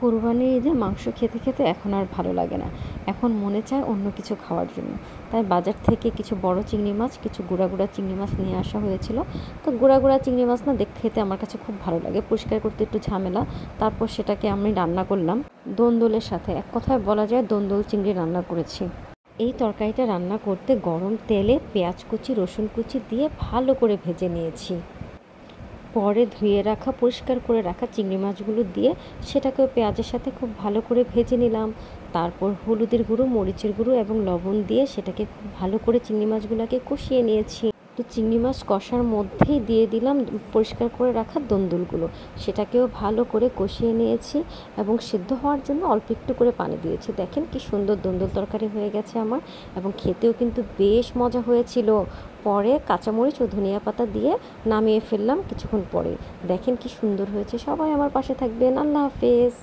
কোরবানির ঈদে মাংস খেতে খেতে এখন আর ভালো লাগে না। এখন মনে চায় অন্য কিছু খাওয়ার জন্য। তাই বাজার থেকে কিছু বড় চিংড়ি মাছ, কিছু গুঁড়া গুঁড়া চিংড়ি মাছ নিয়ে আসা হয়েছিল। তো গুঁড়া গুঁড়া চিংড়ি মাছ না খেতে আমার কাছে খুব ভালো লাগে। পরিষ্কার করতে একটু ঝামেলা। তারপর সেটাকে আমি রান্না করলাম দোন্দলের সাথে। এক কথায় বলা যায় দোন্দল চিংড়ি রান্না করেছি। এই তরকারিটা রান্না করতে গরম তেলে পেঁয়াজ কুচি, রসুন কুচি দিয়ে ভালো করে ভেজে নিয়েছি। পরে ধুয়ে রাখা, পরিষ্কার করে রাখা চিংড়ি মাছগুলো দিয়ে সেটাকেও পেঁয়াজের সাথে খুব ভালো করে ভেজে নিলাম। তারপর হলুদের গুঁড়ো, মরিচের গুঁড়ো এবং লবণ দিয়ে সেটাকে খুব ভালো করে চিংড়ি মাছগুলোকে কষিয়ে নিয়েছি। তো চিংড়ি মাছ কষার মধ্যেই দিয়ে দিলাম পরিষ্কার করে রাখা দন্দুলগুলো। সেটাকেও ভালো করে কষিয়ে নিয়েছি এবং সিদ্ধ হওয়ার জন্য অল্প একটু করে পানি দিয়েছি। দেখেন কি সুন্দর দন্দুল তরকারি হয়ে গেছে আমার, এবং খেতেও কিন্তু বেশ মজা হয়েছিল। পরে কাঁচামরিচ ও ধনিয়া পাতা দিয়ে নামিয়ে ফেললাম কিছুক্ষণ পরে। দেখেন কি সুন্দর হয়েছে। সবাই আমার পাশে থাকবেন। আল্লাহ হাফেজ।